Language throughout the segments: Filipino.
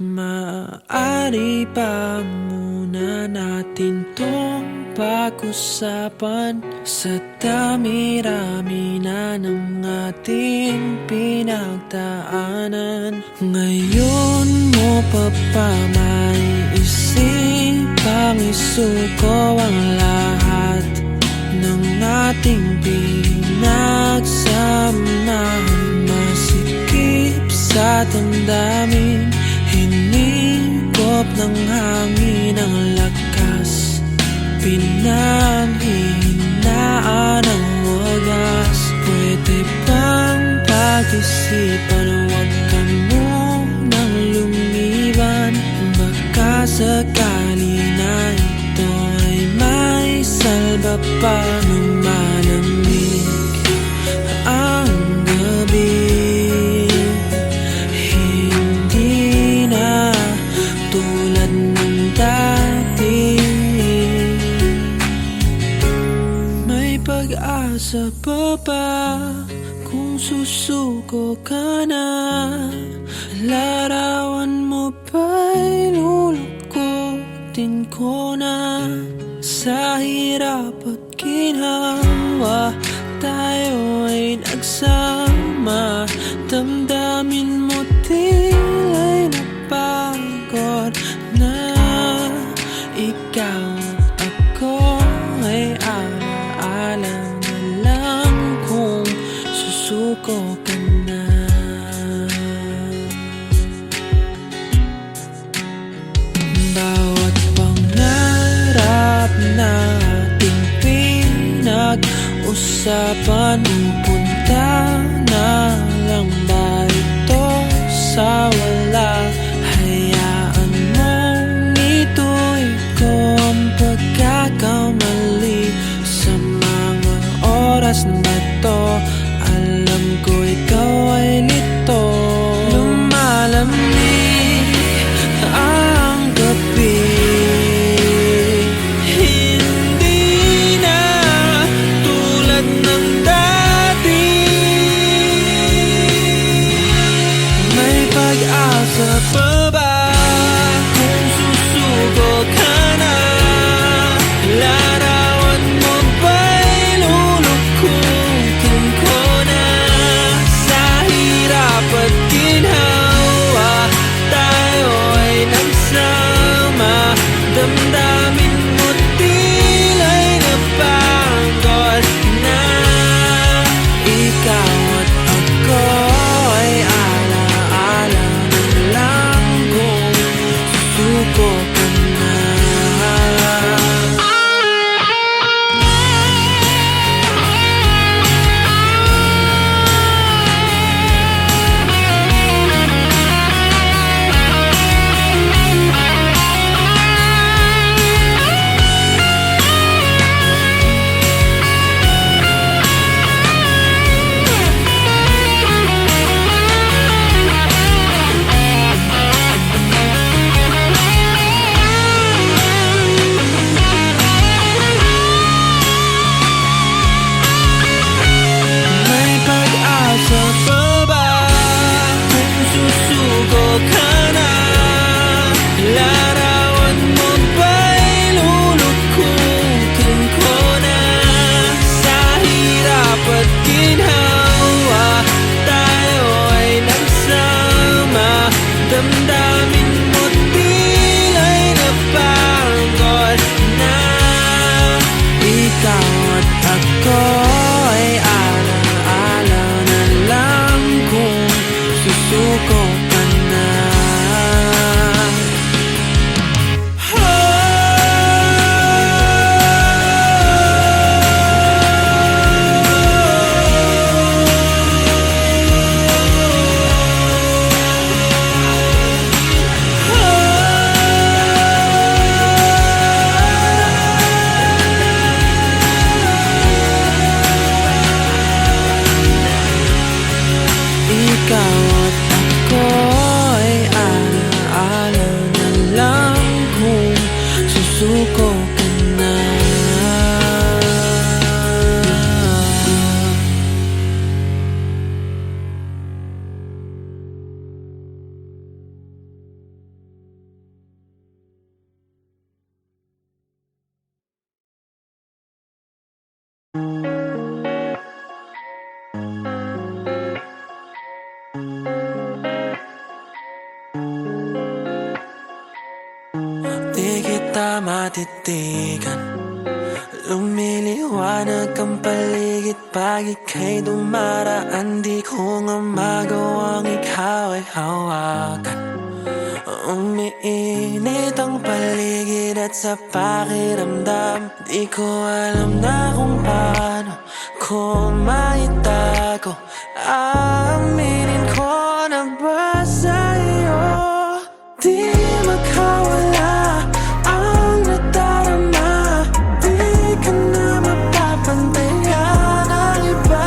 Maaari ba muna natin tong pag-usapan? Sa dami-rami na ng ating pinagdaanan, ngayon mo pa ba maiisipang isuko ang lahat ng ating pinagsamahan? Masikip sa damdamin, hinigop ng hangin ang lakas, pinanghihinaan ang wagas. Pwede bang pag-isipan, huwag ka munang lumiban? Baka sakali na ito ay may salba pa ng malamig ang gabi. Pag-asa pa ba kung susuko ka na? Larawan mo ba'y lulukutin ko na? Sa hirap at ginhawa, tayo ay nagsama. Damdamin mo tila'y napagod na. Ikaw at ako ay alaala na lang kung susuko ka na. Bawat pangarap na ating pinag-usapan, pupunta na lang ba ito sa wala? Hayaan mong ito'y ko ang pagkakamali sa mga oras na to. Alam ko ikaw ay lito. Lumalamig ang gabi, hindi na tulad ng dati. May pag di kita matitigan. Lumiliwanag ang paligid pag ika'y dumaraan. Di ko nga magawang ikaw ay hawakan. Umiinit ang paligid at sa pakiramdam di ko alam na kung paano ko maitago. Aaminin ko na ba sa'yo di makawala ang nadarama. Di ka na mapapantayan ng iba.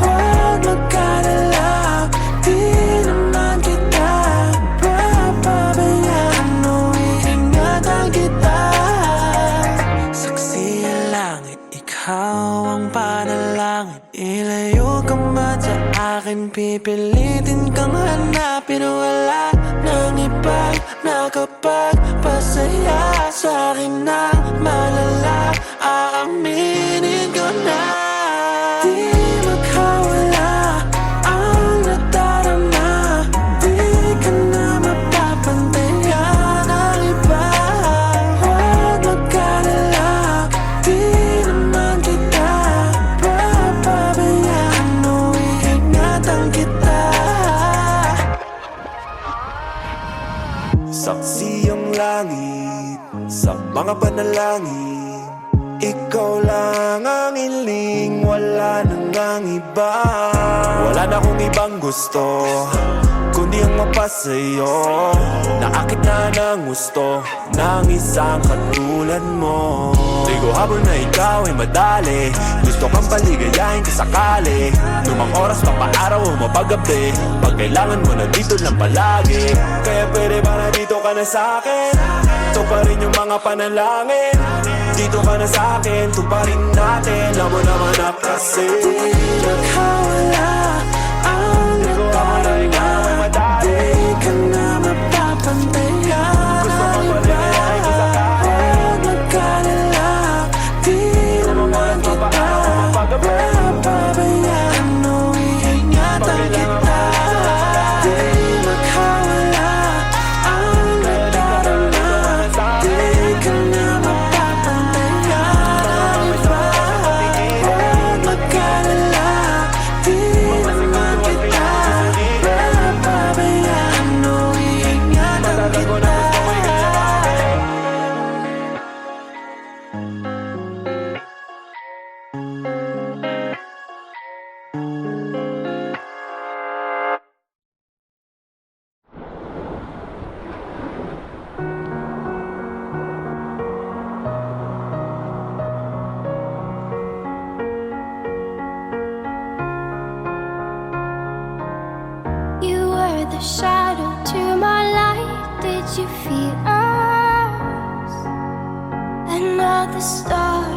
Huwag magkalala, di naman kita papabayaan o iingatan kita. Saksi ang langit, ikaw ang panalangin. Ilayo ka man sa akin, pipilitin kang hanapin. Wala nang ibang nakapagpasaya sa'kin na malala. Aaminin ko na di makawala ang nadarama. Di ka na mapapantayan ng iba. Huwag magkalala, di naman kita papabayaan o iingatan kita. Saksi ang langit sa mga panalangin. Ikaw lang ang hiling, wala nang ang iba. Wala na akong ibang gusto kundi ang mapasa'yo. Naakit na ng gusto ng isang katulad mo. Di ko habol na ikaw ay madali, gusto kang paligayahin kasakali. Lumang oras pa paaraw o mapagabi, pag kailangan mo nandito lang palagi. Kaya pwede ba nandito ka na sa'kin? Ito pa rin yung mga panalangin. Dito ka na sa'kin, tuparin natin. Alam mo naman na kasi di makawala ang nadarama. Di ka na mapapantayan ng iba. Huwag magkalala, di naman kita papabayaan o iingatan kita. Di makawala ang nadarama. Di ka na mapapantayan ng iba. Huwag magkalala, di naman kita papabayaan o iingatan kita. You were the shadow to my light. Did you feel us? Another star,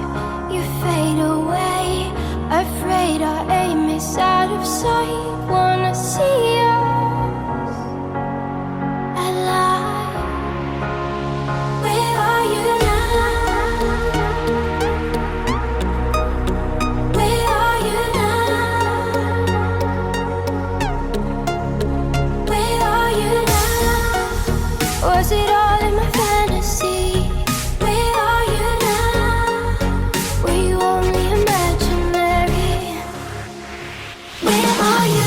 you fade away. Afraid our aim is out of sight. Wanna see us alive. Where are you now? Where are you now? Where are you now? Was it all in my fantasy? Where are you now? Were you only imaginary? Where are you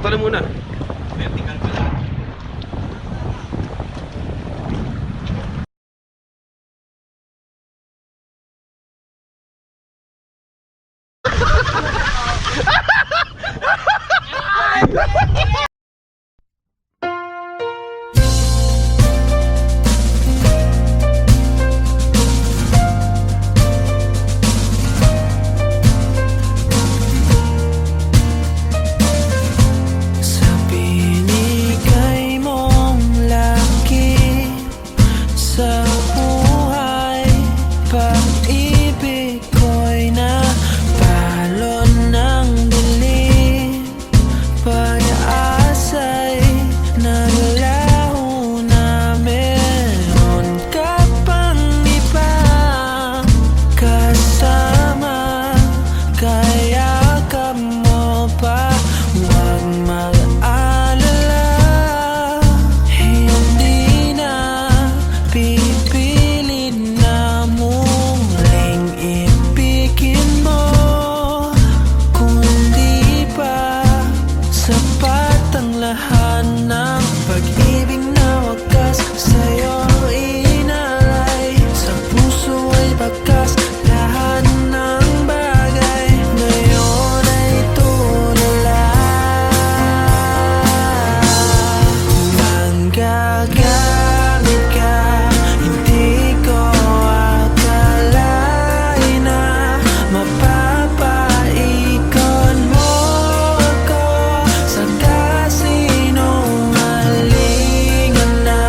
Tatalo muna. Sa binigay mong laki sa buhay, pag-ibig ko'y napalon ng dilim. Pag-asa'y naglaho na meron ka pang ibang kasama. Kaya ka mo pa, huwag mag-alala. Hindi na pipilit na muling ibigin mo, kundi pa sapat ang lahat ng pag-ibig na wagas sa'yo inalay. Sa puso ay bakas lahat ng bagay, ngayon ay tulala. Manggagamit ka, hindi ko akalain na mapapaikot mo ako sa kasinungalingan na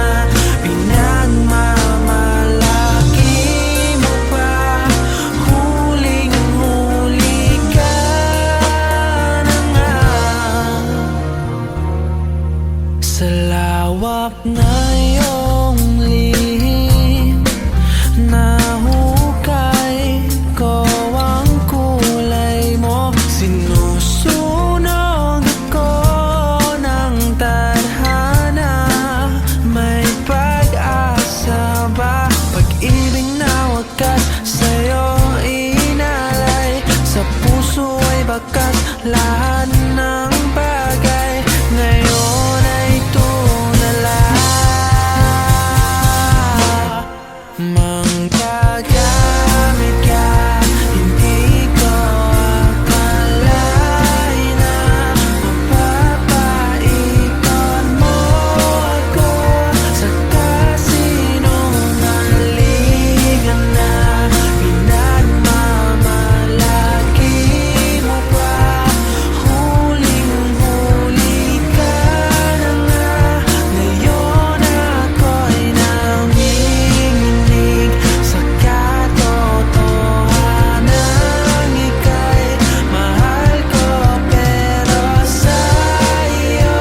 pinagmamalaki mo pa. Huling-huli ka na nga. Sa lawak na iyong lihim, nahukay ko ang kulay mo. Sinusunog ako ng tadhana. May pag-asa ba? Pag-ibig na wagas sa'yo inalay. Sa puso ay bakas lahat ng bagay, ngayon ay tulala. Manggagamit ka, hindi ko akalain na mapapaikot mo ako sa kasinungalingan na pinagmamalaki mo pa. Huling-huli ka na nga, ngayon ako'y nanginginig sa katotohanan. Ika'y mahal ko, pero sa iyo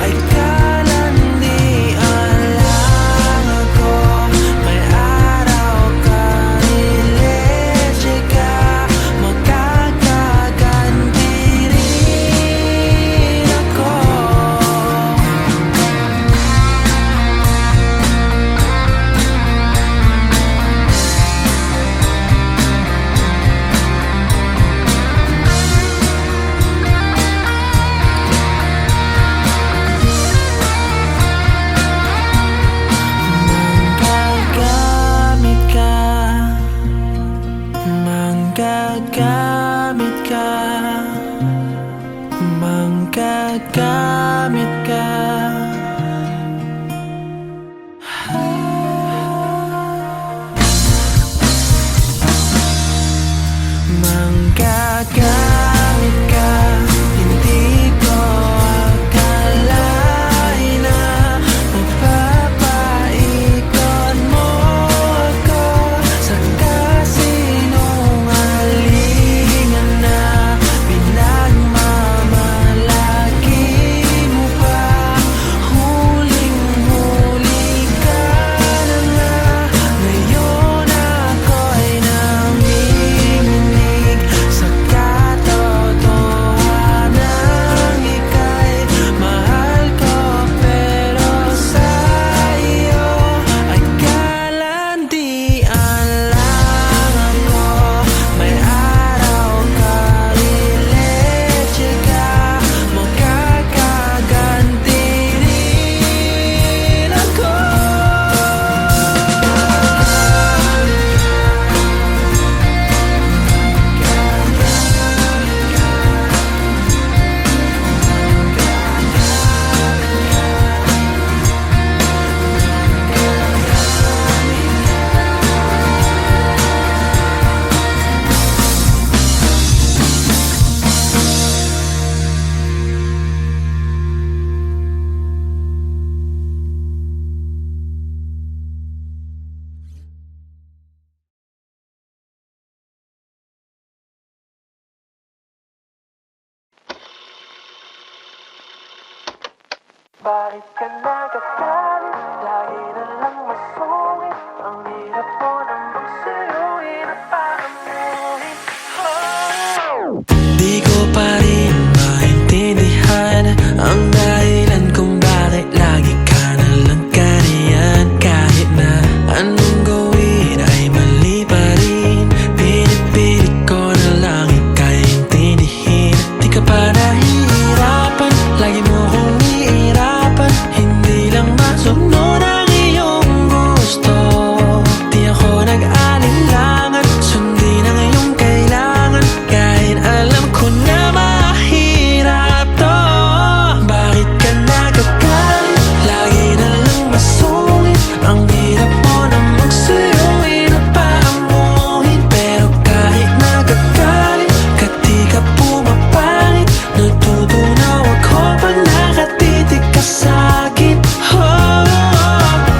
ay kalandian lang ako. May araw ka, ileche ka, magkakaganti rin ako. Manggagamit ka, manggagamit ka, manggagamit ka, hindi ko akalain na mapapaikot mo ako sa kasinungalingan na pinagmamalaki Bakit ka nagagalit? Lagi na lang masungit. Ang hirap mo namang suyuin at paamuhin. Di ko pa rin maintindihan ang dahilan kung bakit lagi ka na lang ganyan. Kahit na anong gawin ay mali pa rin, pinipilit ko na lang ika'y intindihin. Di ka pa nahihirapan, lagi mo kong ihirapan. Hindi lang masunod ang iyong gusto. Di ako nag-alinlangan, sundin ang iyong kailangan. Kahit alam ko na mahirap to. Bakit ka nagagalit? Lagi na lang masungit. Ang hirap mo namang suyuin at paamuhin. Pero kahit nagagalit ka, di ka pumapangit. Natutunaw ako pag nakatitig ka sa'kin.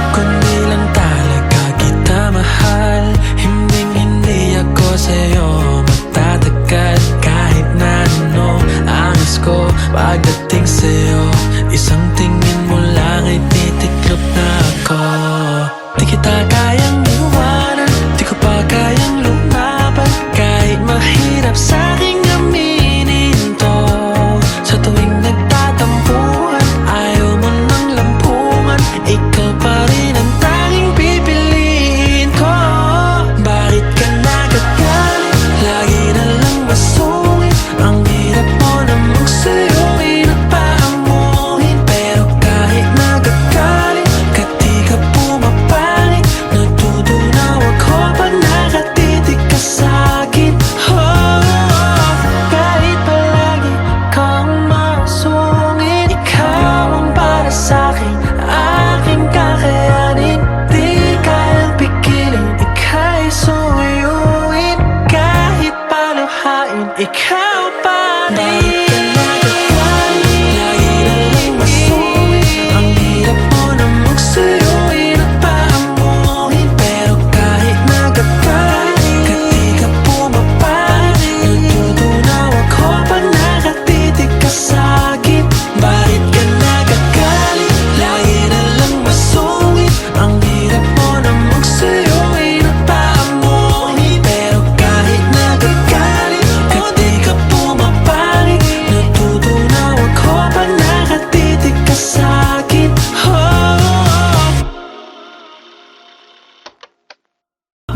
Kung di lang talaga kita mahal, hinding-hindi ako sa'yo magtatagal. Kahit na ano angas ko pagdating sa'yo, isang tingin mo lang ay titiklop na ako. Di kita kayang iwanan, di ko pa kayang lumaban. Kahit mahirap sa'king aminin to, sa tuwing nagtatampuhan, ayaw mo ng lampungan. Ikaw pa rin ang tanging pipiliin ko. Bakit ka nagagalit? Lagi na lang masungit. Ang hirap mo namang suyuin at paamuhin. Pero kahit nagagalit ka, di ka pumapangit. Natutunaw ako pag nakatitig ka sa'kin. Kahit palagi kang masungit, ikaw ang para sa'kin, aking kakayanin. Di kayang pigilin, ika'y suyuin. Kahit paluhain, ikaw pa rin. Lagi na lang masungit. Ang hirap mo namang suyuin at paamuhin. Pero kahit nagagalit ka, di ka pumapangit. Natutunaw ako pag nakatitig ka sa'kin. Bakit ka nagagalit? Lagi na lang masungit. Ang hirap mo namang suyuin at paamuhin. Pero kahit nagagalit ka, di ka pumapangit. Natutunaw ako pag nakatitig ka sa'kin.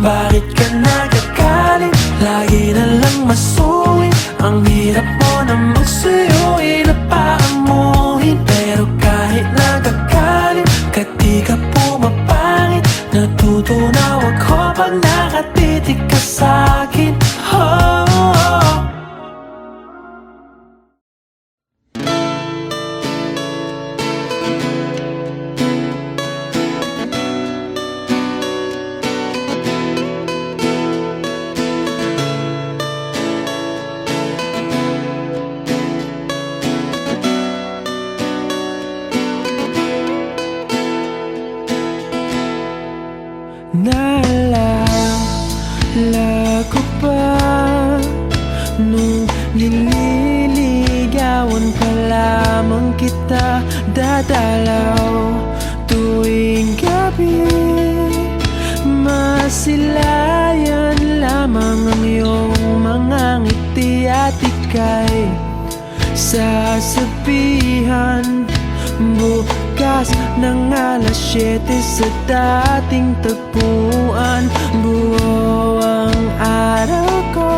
Bakit ka nagagalit? Lagi na lang masungit. Ang hirap mo namang suyuin at paamuhin. Pero kahit nagagalit ka, di ka pumapangit. Natutunaw ako pag nakatitig ka sa'kin. Naalala ko pa nung nililigawan pa lamang kita, dadalaw tuwing gabi. Masilayan lamang ang iyong mga ngiti at ika'y sasabihan bukas ng alas 7 sa dating tagpuan. Buo ang araw ko,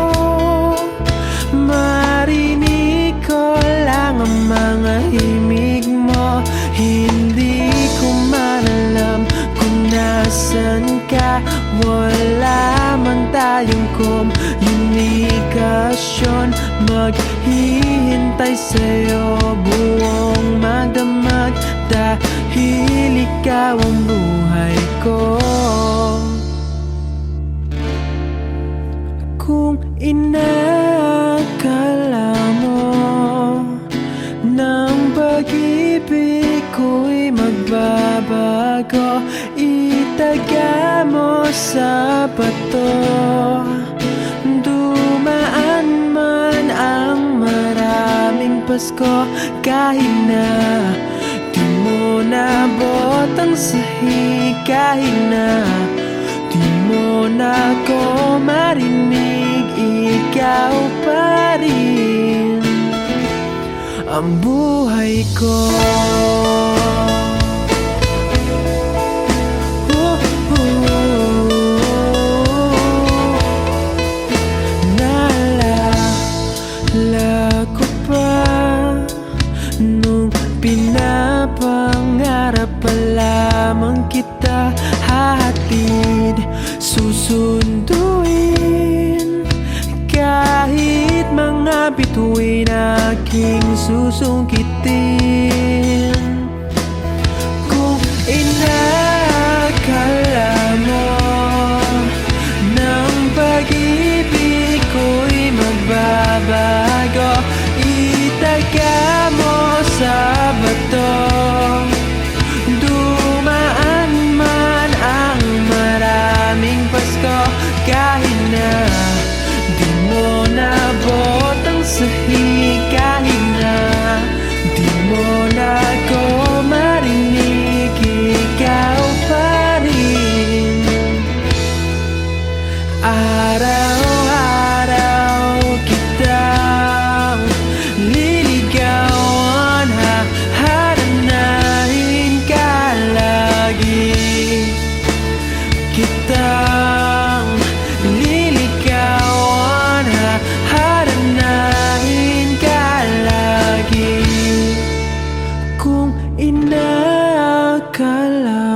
marinig ko lang ang mga himig mo. Hindi ko man alam kung nasan ka. Wala man tayong komunikasyon, maghihintay sa'yo buong magdamag. Dahil ikaw ang buhay ko. Kung inakala mo ng pag-ibig ko'y magbabago, itaga mo sa bato. Dumaan man ang maraming Pasko, kahit na di ang sahig kahit na di mo na ko marinig, ikaw pa rin ang buhay ko. Naalala ko pa nung pinapangarap pa lamang kita hahatid, susunduin kahit mga bituin aking susungkitin. Kung inakala mo ng pag-ibig ko'y magbabago, itaga mo sa bato. Dumaan man ang maraming Pasko, kahit na di mo nabot ang sahig, kahit na di mo na ko marinig, ikaw pa rin. Araw-araw kitang liligawan, haharanahin ka lagi. Kitang liligawan, haharanahin ka lagi. Kung inakala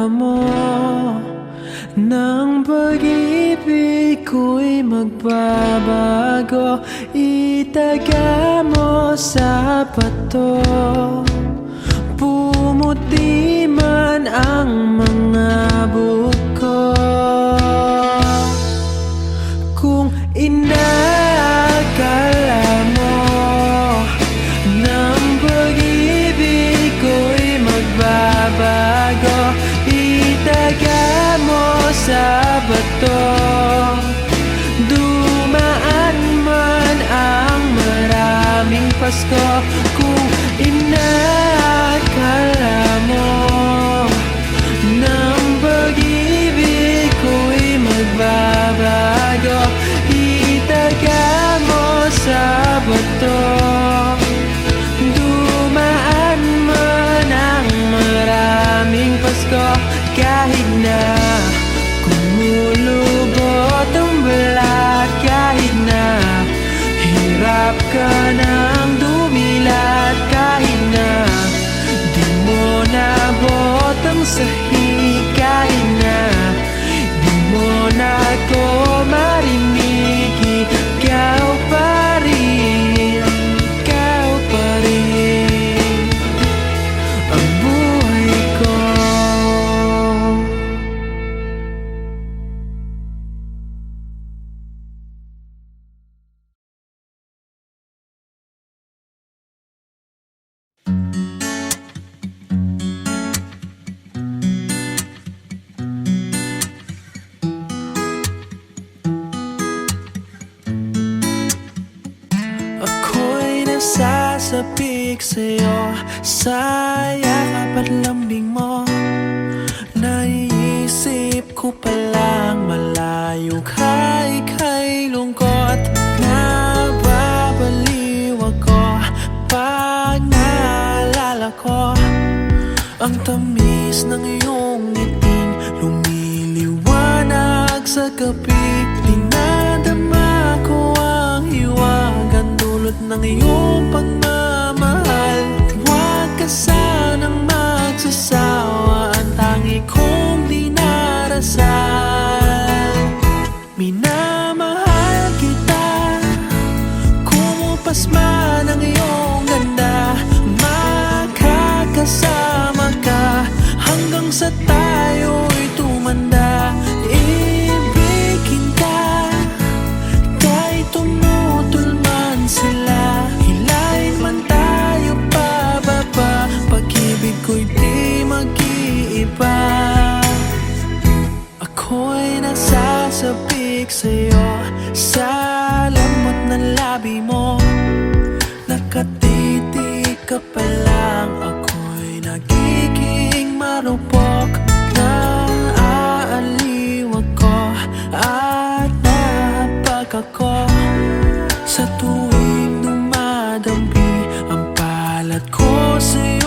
mo ng pag-ibig ko'y magbabago, itaga mo sa bato. Pumuti man ang mga buko. Kung inakala mo ng pag-ibig ko'y magbabago, itaga mo sa bato. Dumaan man ang maraming Pasko. Kung inakala mo ng pag-ibig ko'y magbabago, itaga mo sa bato. Dumaan man ang maraming Pasko, kahit na kumulubot ang balat, kahit na hirap ka ng dumilat, kahit na di mo nabot ang sahig, kahit na di mo na ko marinig, ikaw pa rin, ikaw pa rin ang buhay ko. Ako'y nasasapik sa'yo, sa yakap at lambing mo. Naiisip ko palang malayo ka, ika'y lungkot. Nababaliw ako pag naalala ko ang tamis ng iyong ngiting lumiliwanag sa gabi. Dinadama ko ang hiwagang dulot ng iyong pagmamahal. Huwag ka sanang magsasawa, ang tangi kong dinarasal. Minamahal kita, kumupas man ang iyong ganda. Makakasama ka hanggang sa tayo'y tumanda. Ibigin ka kahit tumutol man sila, hilahin man tayo pababa, pag-ibig ko'y di mag-iiba. Ako'y nasasabik sa'yo, sa lamot ng labi mo. Nakatitig ka pa lang, ako'y nagiging marupok. babalik ako sa tuwing dumadampi ang palad ko sa'yo.